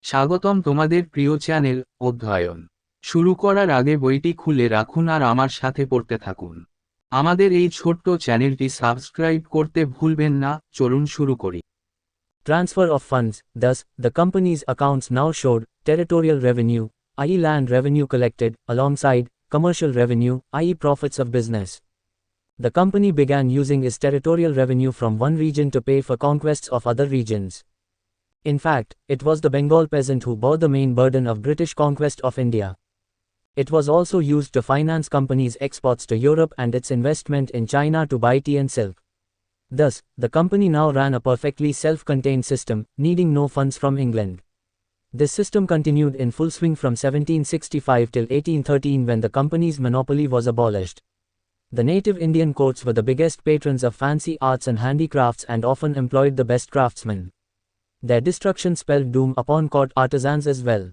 স্বাগতম তোমাদের প্রিয় চ্যানেল অধ্যয়ন। শুরু করার আগে বইটি খুলে রাখুন আর আমার সাথে পড়তে থাকুন। আমাদের এই ছোট্ট চ্যানেলটি সাবস্ক্রাইব করতে ভুলবেন না। চলুন শুরু করি। Transfer of funds. Thus, the company's accounts now showed territorial revenue, i.e., land revenue collected, alongside commercial revenue, i.e., profits of business. The company began using its territorial revenue from one region to pay for conquests of other regions. In fact, it was the Bengal peasant who bore the main burden of British conquest of India. It was also used to finance companies' exports to Europe and its investment in China to buy tea and silk. Thus, the company now ran a perfectly self-contained system, needing no funds from England. This system continued in full swing from 1765 till 1813 when the company's monopoly was abolished. The native Indian courts were the biggest patrons of fancy arts and handicrafts and often employed the best craftsmen. Their destruction spelled doom upon court artisans as well.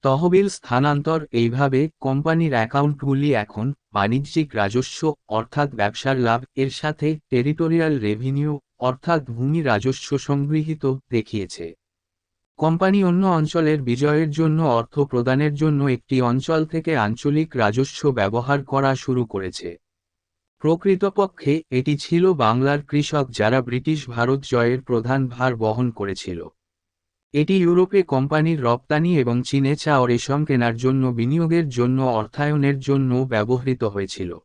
তহবিল স্থানান্তর। এইভাবে কোম্পানির অ্যাকাউন্টগুলি এখন বাণিজ্যিক রাজস্ব অর্থাৎ ব্যবসার লাভ এর সাথে টেরিটোরিয়াল রেভিনিউ অর্থাৎ ভূমি রাজস্ব সংগৃহীত দেখিয়েছে। কোম্পানি অন্য অঞ্চলের বিজয়ের জন্য অর্থ প্রদানের জন্য একটি অঞ্চল থেকে আঞ্চলিক রাজস্ব ব্যবহার করা শুরু করেছে। প্রকৃতপক্ষে এটি ছিল বাংলার কৃষক যারা ব্রিটিশ ভারত জয়ের প্রধান ভার বহন করেছিল। এটি ইউরোপে কোম্পানির রপ্তানি এবং চীনে চা ও রেশম কেনার জন্য বিনিয়োগের জন্য অর্থায়নের জন্য ব্যবহৃত হয়েছিল।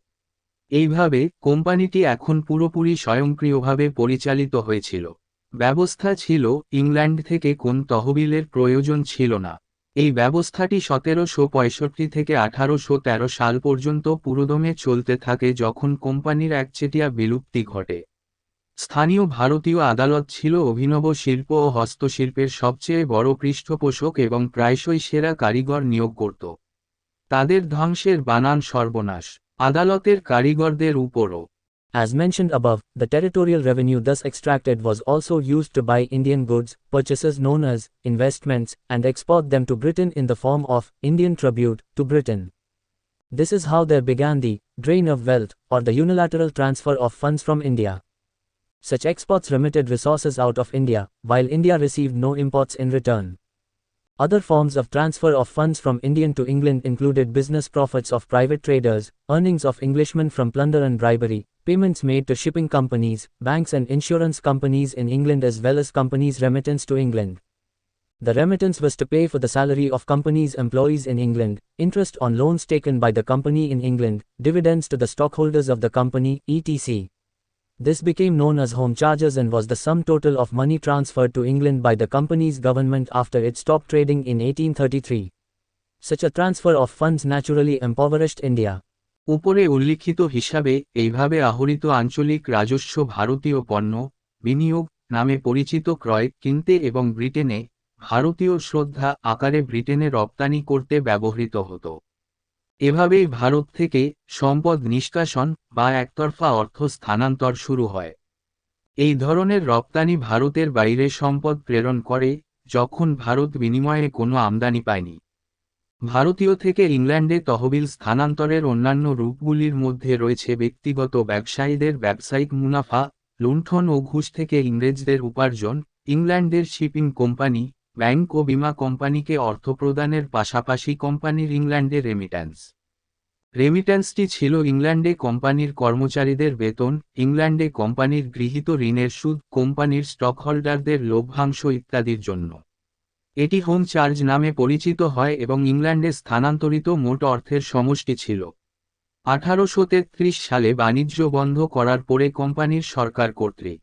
এইভাবে কোম্পানিটি এখন পুরোপুরি স্বয়ংক্রিয়ভাবে পরিচালিত হয়েছিল। ব্যবস্থা ছিল ইংল্যান্ড থেকে কোন তহবিলের প্রয়োজন ছিল না। এই ব্যবস্থাটি 1765 থেকে 1813 সাল পর্যন্ত পুরোদমে চলতে থাকে যখন কোম্পানির একচেটিয়া বিলুপ্তি ঘটে। স্থানীয় ভারতীয় আদালত ছিল অভিনব শিল্প ও হস্তশিল্পের সবচেয়ে বড় পৃষ্ঠপোষক এবং প্রায়শই সেরা কারিগর নিয়োগ করত। তাদের ধ্বংসের বানান সর্বনাশ আদালতের কারিগরদের উপরও। As mentioned above, the territorial revenue thus extracted was also used to buy Indian goods, purchases known as investments, and export them to Britain in the form of Indian tribute to Britain. This is how there began the drain of wealth, or the unilateral transfer of funds from India. Such exports remitted resources out of India, while India received no imports in return. Other forms of transfer of funds from India to England included business profits of private traders, earnings of Englishmen from plunder and bribery, payments made to shipping companies, banks and insurance companies in England as well as companies' remittance to England. The remittance was to pay for the salary of companies' employees in England, interest on loans taken by the company in England, dividends to the stockholders of the company, etc. This became known as home charges and was the sum total of money transferred to England by the company's government after it stopped trading in 1833. Such a transfer of funds naturally impoverished India. উপরে উল্লিখিত হিসাবে এইভাবে আহরিত আঞ্চলিক রাজস্ব ভারতীয় পণ্য বিনিয়োগ নামে পরিচিত ক্রয় কিনতে এবং ব্রিটেনে ভারতীয় শ্রদ্ধা আকারে ব্রিটেনে রপ্তানি করতে ব্যবহৃত হতো। এভাবেই ভারত থেকে সম্পদ নিষ্কাশন বা একতরফা অর্থ স্থানান্তর শুরু হয়। এই ধরনের রপ্তানি ভারতের বাইরে সম্পদ প্রেরণ করে যখন ভারত বিনিময়ে কোনো আমদানি পায়নি। ভারতীয় থেকে ইংল্যান্ডে তহবিল স্থানান্তরের অন্যান্য রূপগুলির মধ্যে রয়েছে ব্যক্তিগত ব্যবসায়ীদের ব্যবসায়িক মুনাফা, লুণ্ঠন ও ঘুষ থেকে ইংরেজদের উপার্জন, ইংল্যান্ডের শিপিং কোম্পানি, ব্যাংক ও বীমা কোম্পানিকে অর্থ প্রদানের পাশাপাশি কোম্পানির ইংল্যান্ডে রেমিট্যান্স। রেমিট্যান্সটি ছিল ইংল্যান্ডে কোম্পানির কর্মচারীদের বেতন, ইংল্যান্ডে কোম্পানির গৃহীত ঋণের সুদ, কোম্পানির স্টকহোল্ডারদের লভ্যাংশ ইত্যাদির জন্য। এটি হোম চার্জ নামে পরিচিত হয় এবং ইংল্যান্ডে স্থানান্তরিত মোট অর্থের সমষ্টি ছিল। 1833 সালে বাণিজ্য বন্ধ করার পরে কোম্পানির সরকার কর্তৃক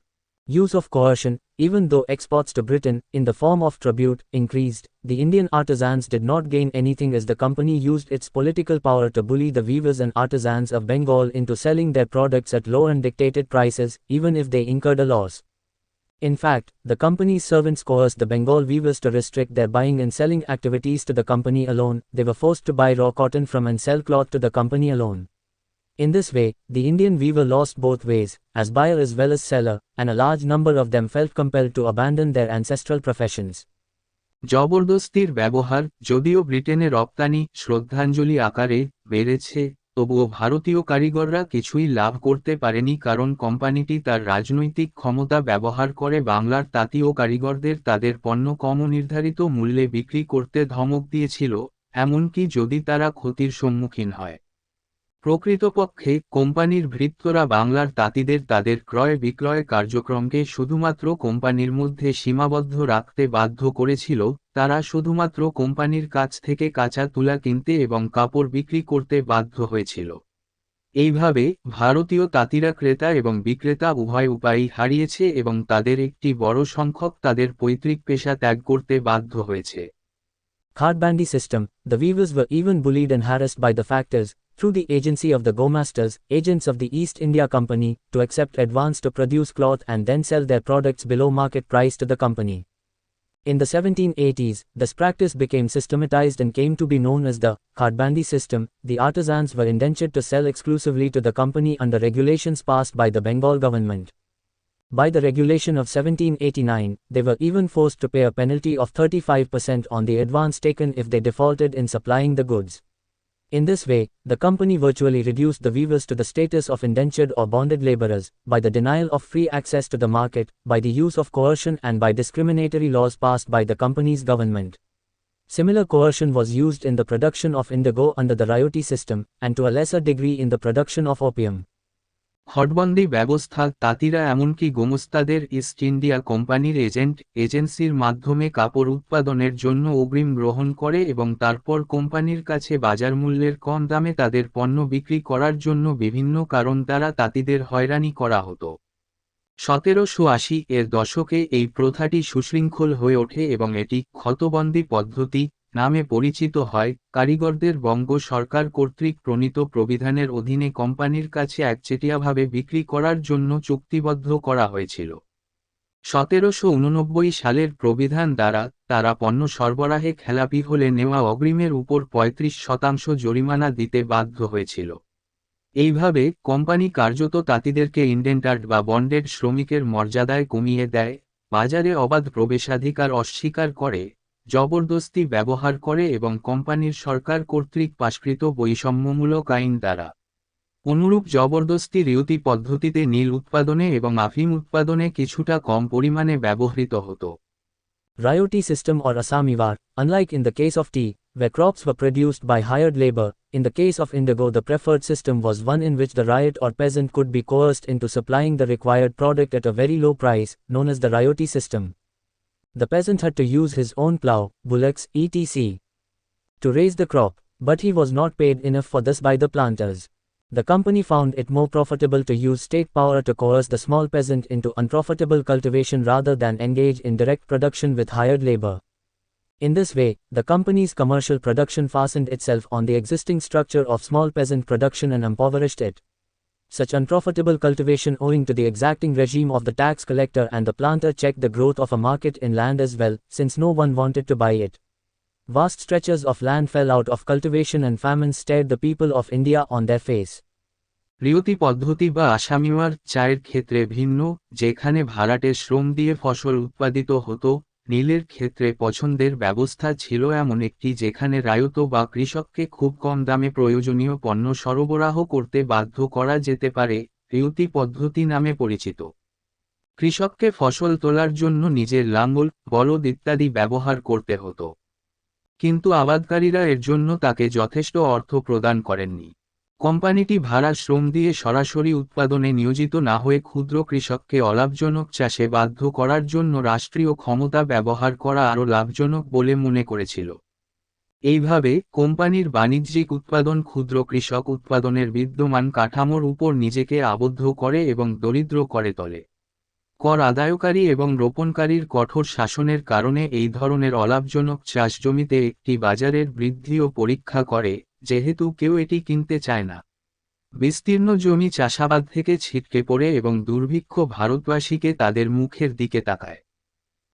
Use of coercion, even though exports to Britain, in the form of tribute, increased, the Indian artisans did not gain anything as the company used its political power to bully the weavers and artisans of Bengal into selling their products at low and dictated prices, even if they incurred a loss. In fact, the company's servants coerced the Bengal weavers to restrict their buying and selling activities to the company alone. They were forced to buy raw cotton from and sell cloth to the company alone. In this way, the Indian weaver lost both ways, as buyer as well as seller, and a large number of them felt compelled to abandon their ancestral professions. জবরদস্তির ব্যবহার যদিও ব্রিটেনে রপ্তানি শ্রদ্ধাঞ্জলি আকারে বেড়েছে, তবুও ভারতীয় কারিগররা কিছুই লাভ করতে পারেনি, কারণ কোম্পানিটি তার রাজনৈতিক ক্ষমতা ব্যবহার করে বাংলার তাঁতি ও কারিগরদের তাদের পণ্য কম নির্ধারিত মূল্যে বিক্রি করতে ধমক দিয়েছিল, এমনকি যদি তারা ক্ষতির সম্মুখীন হয়। প্রকৃতপক্ষে কোম্পানির ভৃত্যরা বাংলার তাঁতিদের তাদের ক্রয় বিক্রয় কার্যক্রমকে শুধুমাত্র কোম্পানির মধ্যে সীমাবদ্ধ রাখতে বাধ্য করেছিল, তারা শুধুমাত্র কোম্পানির কাছ থেকে কাঁচা তুলা কিনতে এবং কাপড় বিক্রি করতে বাধ্য হয়েছিল। এইভাবে ভারতীয় তাঁতিরা ক্রেতা এবং বিক্রেতা উভয় উপায়ই হারিয়েছে এবং তাদের একটি বড় সংখ্যক তাদের পৈতৃক পেশা ত্যাগ করতে বাধ্য হয়েছে। Khadbandi system, the weavers were even bullied and harassed by the factors, through the agency of the Gomasters, agents of the East India Company, to accept advance to produce cloth and then sell their products below market price to the company. In the 1780s, this practice became systematized and came to be known as the Khadbandi system. The artisans were indentured to sell exclusively to the company under regulations passed by the Bengal government. By the regulation of 1789, they were even forced to pay a penalty of 35% on the advance taken if they defaulted in supplying the goods. In this way, the company virtually reduced the weavers to the status of indentured or bonded laborers, by the denial of free access to the market, by the use of coercion and by discriminatory laws passed by the company's government. Similar coercion was used in the production of indigo under the Rayoti system, and to a lesser degree in the production of opium. হটবন্দি ব্যবস্থা তাঁতিরা এমনকি গোমস্তাদের east India কোম্পানির এজেন্সির মাধ্যমে কাপড় উৎপাদনের জন্য অগ্রিম গ্রহণ করে এবং তারপর কোম্পানির কাছে বাজার মূল্যের কম দামে তাদের পণ্য বিক্রি করার জন্য বিভিন্ন কারণ দ্বারা তাঁতিদের হয়রানি করা হতো। 1780 এর দশকে এই প্রথাটি সুশৃঙ্খল হয়ে ওঠে এবং এটি খতবন্দি পদ্ধতি নামে পরিচিত হয়। কারিগরদের বঙ্গ সরকার কর্তৃক প্রণীত প্রবিধানের অধীনে কোম্পানির কাছে একচেটিয়াভাবে বিক্রি করার জন্য চুক্তিবদ্ধ করা হয়েছিল। 1789 সালের প্রবিধান দ্বারা তারা পণ্য সরবরাহে খেলাপি হলে নেওয়া অগ্রিমের উপর 35% জরিমানা দিতে বাধ্য হয়েছিল। এইভাবে কোম্পানি কার্যত তাঁতিদেরকে ইন্ডেন্টার্ড বা বন্ডেড শ্রমিকের মর্যাদায় কমিয়ে দেয়, বাজারে অবাধ প্রবেশাধিকার অস্বীকার করে, জবরদস্তি ব্যবহার করে এবং কোম্পানির সরকার কর্তৃক পাশকৃত বৈষম্যমূলক আইন দ্বারা। অনুরূপ জবরদস্তি রিয়তি পদ্ধতিতে নীল উৎপাদনে এবং আফিম উৎপাদনে কিছুটা কম পরিমাণে ব্যবহৃত হতো। Rayoti system or Assamivar, unlike in the case of tea, where crops were produced by hired labor, in the case of indigo the preferred system was one in which the ryot or peasant could be coerced into supplying the required product at a very low price, known as the Rayoti system. The peasant had to use his own plough, bullocks, etc. to raise the crop, but he was not paid enough for this by the planters. The company found it more profitable to use state power to coerce the small peasant into unprofitable cultivation rather than engage in direct production with hired labor. In this way, the company's commercial production fastened itself on the existing structure of small peasant production and impoverished it. Such unprofitable cultivation owing to the exacting regime of the tax collector and the planter checked the growth of a market in land as well, since no one wanted to buy it. Vast stretches of land fell out of cultivation and famine stared the people of India on their face. রিয়তি পদ্ধতি বা আসামিওয়ার চায়ের ক্ষেত্রে ভিন্ন, যেখানে ভাড়াটে শ্রম দিয়ে ফসল উৎপাদিত হতো। নীলের ক্ষেত্রে পছন্দের ব্যবস্থা ছিল এমন একটি যেখানে রায়ত বা কৃষককে খুব কম দামে প্রয়োজনীয় পণ্য সরবরাহ করতে বাধ্য করা যেতে পারে, রিয়তি পদ্ধতি নামে পরিচিত। কৃষককে ফসল তোলার জন্য নিজের লাঙ্গল, বলদ ইত্যাদি ব্যবহার করতে হতো, কিন্তু আবাদকারীরা এর জন্য তাকে যথেষ্ট অর্থ প্রদান করেননি। কোম্পানিটি ভাড়া শ্রম দিয়ে সরাসরি উৎপাদনে নিয়োজিত না হয়ে ক্ষুদ্র কৃষককে অলাভজনক চাষে বাধ্য করার জন্য রাষ্ট্রীয় ক্ষমতা ব্যবহার করা আরও লাভজনক বলে মনে করেছিল। এইভাবে কোম্পানির বাণিজ্যিক উৎপাদন ক্ষুদ্র কৃষক উৎপাদনের বিদ্যমান কাঠামোর উপর নিজেকে আবদ্ধ করে এবং দরিদ্র করে তোলে। কর আদায়কারী এবং রোপণকারীর কঠোর শাসনের কারণে এই ধরনের অলাভজনক চাষ জমিতে একটি বাজারের বৃদ্ধিও পরীক্ষা করে, যেহেতু কেউ এটি কিনতে চায় না। বিস্তীর্ণ জমি চাষাবাদ থেকে ছিটকে পড়ে এবং দুর্ভিক্ষ ভারতবাসীকে তাদের মুখের দিকে তাকায়।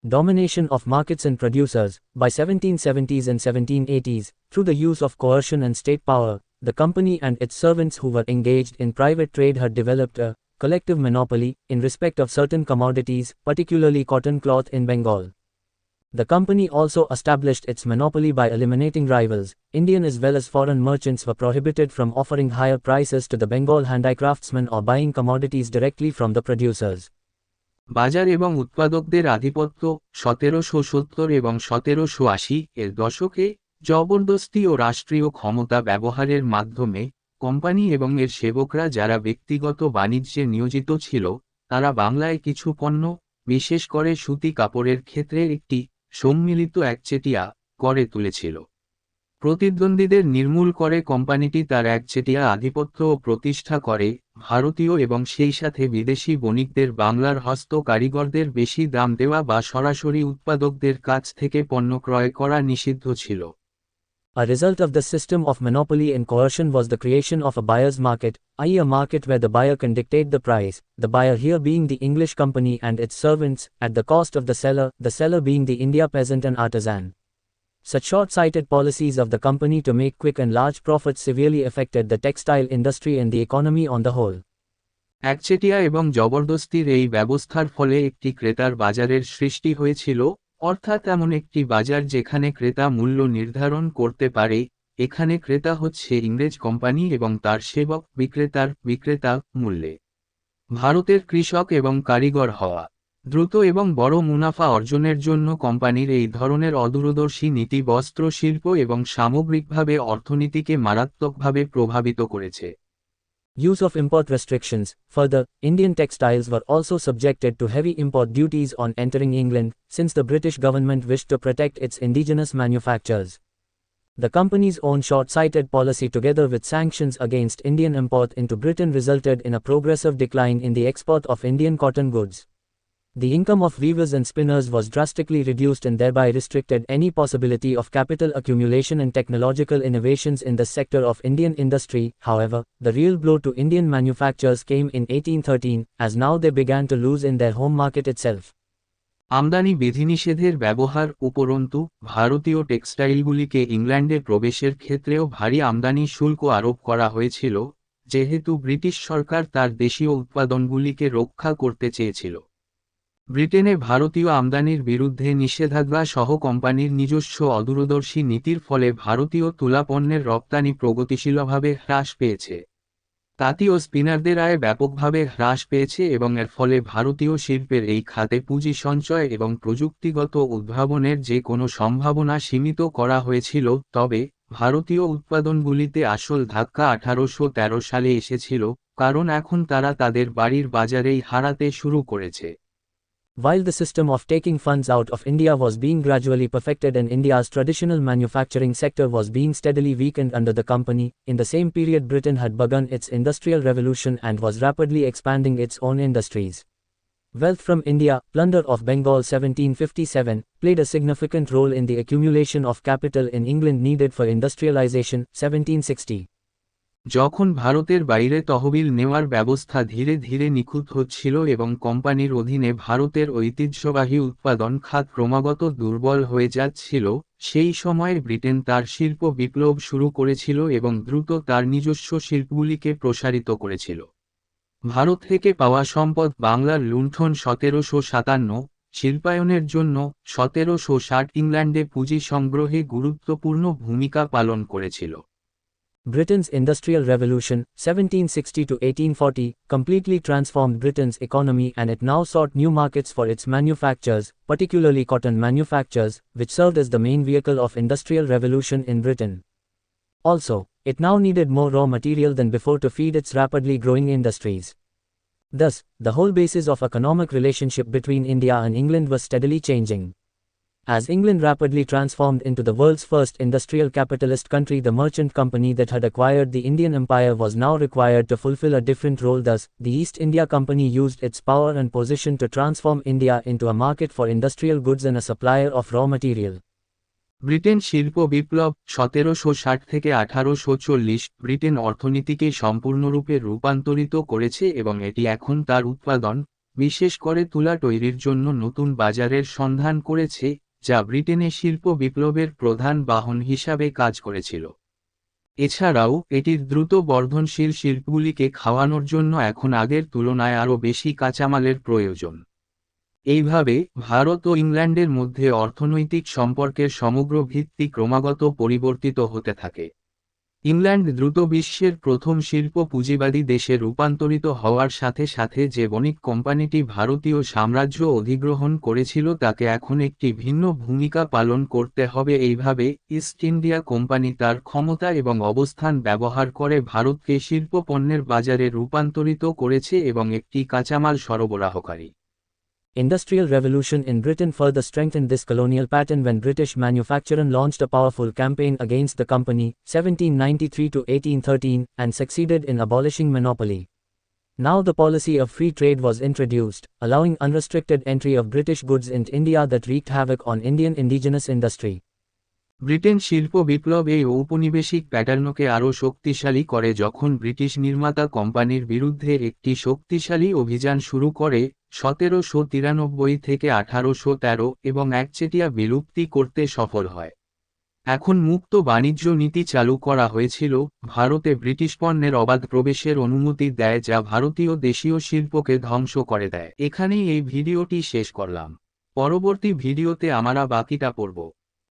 Domination of markets and producers. By 1770s and 1780s, through the use of coercion and state power, the company and its servants who were engaged in private trade had developed a collective monopoly in respect of certain commodities, particularly cotton cloth in Bengal. The company also established its monopoly by eliminating rivals. Indian as well as foreign merchants were prohibited from offering higher prices to the Bengal handicraftsmen or buying commodities directly from the producers. বাজার এবং উৎপাদকদের আধিপত্য 1770 এবং 1780 এর দশকে জবরদস্তি ও রাষ্ট্রীয় ক্ষমতা ব্যবহারের মাধ্যমে কোম্পানি এবং এর সেবকরা যারা ব্যক্তিগত বাণিজ্যে নিয়োজিত ছিল তারা বাংলায় কিছু পণ্য বিশেষ করে সুতি কাপড়ের ক্ষেত্রে একটি সম্মিলিত একচেটিয়া করে তুলেছিল। প্রতিদ্বন্দ্বীদের নির্মূল করে কোম্পানিটি তার একচেটিয়া আধিপত্য ও প্রতিষ্ঠা করে ভারতীয় এবং সেই সাথে বিদেশি বণিকদের বাংলার হস্ত কারিগরদের বেশি দাম দেওয়া বা সরাসরি উৎপাদকদের কাছ থেকে পণ্য ক্রয় করা নিষিদ্ধ ছিল। A result of the system of monopoly and coercion was the creation of a buyer's market, i.e. a market where the buyer can dictate the price, the buyer here being the English company and its servants, at the cost of the seller being the India peasant and artisan. Such short-sighted policies of the company to make quick and large profits severely affected the textile industry and the economy on the whole. একচেটিয়া এবং জবরদস্তির এই ব্যবস্থার ফলে একটি ক্রেতার বাজারের সৃষ্টি হয়েছিল, অর্থাৎ এমন একটি বাজার যেখানে ক্রেতা মূল্য নির্ধারণ করতে পারে। এখানে ক্রেতা হচ্ছে ইংরেজ কোম্পানি এবং তার সেবক বিক্রেতা মূল্যে ভারতের কৃষক এবং কারিগর হওয়া। দ্রুত এবং বড় মুনাফা অর্জনের জন্য কোম্পানির এই ধরনের অদূরদর্শী নীতি বস্ত্র শিল্প এবং সামগ্রিকভাবে অর্থনীতিকে মারাত্মকভাবে প্রভাবিত করেছে। Use of import restrictions. Further, Indian textiles were also subjected to heavy import duties on entering England, since the British government wished to protect its indigenous manufactures. The company's own short-sighted policy together with sanctions against Indian import into Britain resulted in a progressive decline in the export of Indian cotton goods. The income of weavers and spinners was drastically reduced and thereby restricted any possibility of capital accumulation and technological innovations in the sector of Indian industry. However, the real blow to Indian manufacturers came in 1813, as now they began to lose in their home market itself. আমদানি বিধিনিষেধের ব্যবহার উপরন্তু ভারতীয় টেক্সটাইলগুলিকে ইংল্যান্ডে প্রবেশের ক্ষেত্রেও ভারী আমদানি শুল্ক আরোপ করা হয়েছিল, যেহেতু ব্রিটিশ সরকার তার দেশীয় উৎপাদনগুলিকে রক্ষা করতে চেয়েছিল। ব্রিটেনে ভারতীয় আমদানির বিরুদ্ধে নিষেধাজ্ঞা সহ কোম্পানির নিজস্ব অদূরদর্শী নীতির ফলে ভারতীয় তুলা পণ্যের রপ্তানি প্রগতিশীলভাবে হ্রাস পেয়েছে। তাঁতি ও স্পিনারদের আয় ব্যাপকভাবে হ্রাস পেয়েছে এবং এর ফলে ভারতীয় শিল্পের এই খাতে পুঁজি সঞ্চয় এবং প্রযুক্তিগত উদ্ভাবনের যে কোনো সম্ভাবনা সীমিত করা হয়েছিল। তবে ভারতীয় উৎপাদনগুলিতে আসল ধাক্কা 1813 সালে এসেছিল, কারণ এখন তারা তাদের বাড়ির বাজারেই হারাতে শুরু করেছে। While the system of taking funds out of India was being gradually perfected and India's traditional manufacturing sector was being steadily weakened under the company, in the same period Britain had begun its industrial revolution and was rapidly expanding its own industries. Wealth from India, plunder of Bengal 1757, played a significant role in the accumulation of capital in England needed for industrialization, 1760. যখন ভারতের বাইরে তহবিল নেওয়ার ব্যবস্থা ধীরে ধীরে নিখুঁত হচ্ছিল এবং কোম্পানির অধীনে ভারতের ঐতিহ্যবাহী উৎপাদন খাত ক্রমাগত দুর্বল হয়ে যাচ্ছিল, সেই সময়ে ব্রিটেন তার শিল্প বিপ্লব শুরু করেছিল এবং দ্রুত তার নিজস্ব শিল্পগুলিকে প্রসারিত করেছিল। ভারত থেকে পাওয়া সম্পদ বাংলার লুণ্ঠন 1757, শিল্পায়নের জন্য 1760 ইংল্যান্ডে পুঁজি সংগ্রহে গুরুত্বপূর্ণ ভূমিকা পালন করেছিল। Britain's Industrial Revolution, 1760 to 1840, completely transformed Britain's economy and it now sought new markets for its manufactures, particularly cotton manufactures, which served as the main vehicle of industrial revolution in Britain. Also, it now needed more raw material than before to feed its rapidly growing industries. Thus, the whole basis of economic relationship between India and England was steadily changing. As England rapidly transformed into the world's first industrial capitalist country, the merchant company that had acquired the Indian Empire was now required to fulfill a different role. Thus, the East India Company used its power and position to transform India into a market for industrial goods and a supplier of raw material. Britain শিল্প বিপ্লব 1760 থেকে 1840 Britain অর্থনীতিকে সম্পূর্ণরূপে রূপান্তরিত করেছে এবং এটি এখন তার উৎপাদন, বিশেষ করে তুলা তৈরির জন্য নতুন বাজারের সন্ধান করেছে, যা ব্রিটেনে শিল্প বিপ্লবের প্রধান বাহন হিসাবে কাজ করেছিল। এছাড়াও এটির দ্রুত বর্ধনশীল শিল্পগুলিকে খাওয়ানোর জন্য এখন আগের তুলনায় আরও বেশি কাঁচামালের প্রয়োজন। এইভাবে ভারত ও ইংল্যান্ডের মধ্যে অর্থনৈতিক সম্পর্কের সমগ্র ভিত্তি ক্রমাগত পরিবর্তিত হতে থাকে। ইংল্যান্ড দ্রুত বিশ্বের প্রথম শিল্প পুঁজিবাদী দেশে রূপান্তরিত হওয়ার সাথে সাথে যে বণিক কোম্পানিটি ভারতীয় সাম্রাজ্য অধিগ্রহণ করেছিল তাকে এখন একটি ভিন্ন ভূমিকা পালন করতে হবে। এইভাবে ইস্ট ইন্ডিয়া কোম্পানি তার ক্ষমতা এবং অবস্থান ব্যবহার করে ভারতকে শিল্প পণ্যের বাজারে রূপান্তরিত করেছে এবং একটি কাঁচামাল সরবরাহকারী। Industrial Revolution in Britain further strengthened this colonial pattern when British manufacturing launched a powerful campaign against the company, 1793 to 1813, and succeeded in abolishing monopoly. Now the policy of free trade was introduced, allowing unrestricted entry of British goods into India that wreaked havoc on Indian indigenous industry. Britain শিল্প বিপ্লব এই ঔপনিবেশিক প্যাটার্নকে আরও শক্তিশালী করে যখন British নির্মাতা কোম্পানির বিরুদ্ধে একটি শক্তিশালী অভিযান শুরু করে 1793 থেকে 1813 এবং একচেটিয়া বিলুপ্তি করতে সফল হয়। এখন মুক্ত বাণিজ্য নীতি চালু করা হয়েছিল, ভারতে ব্রিটিশ পণ্যের অবাধ প্রবেশের অনুমতি দেয় যা ভারতীয় দেশীয় শিল্পকে ধ্বংস করে দেয়। এখানেই এই ভিডিওটি শেষ করলাম। পরবর্তী ভিডিওতে আমরা বাকিটা পড়ব।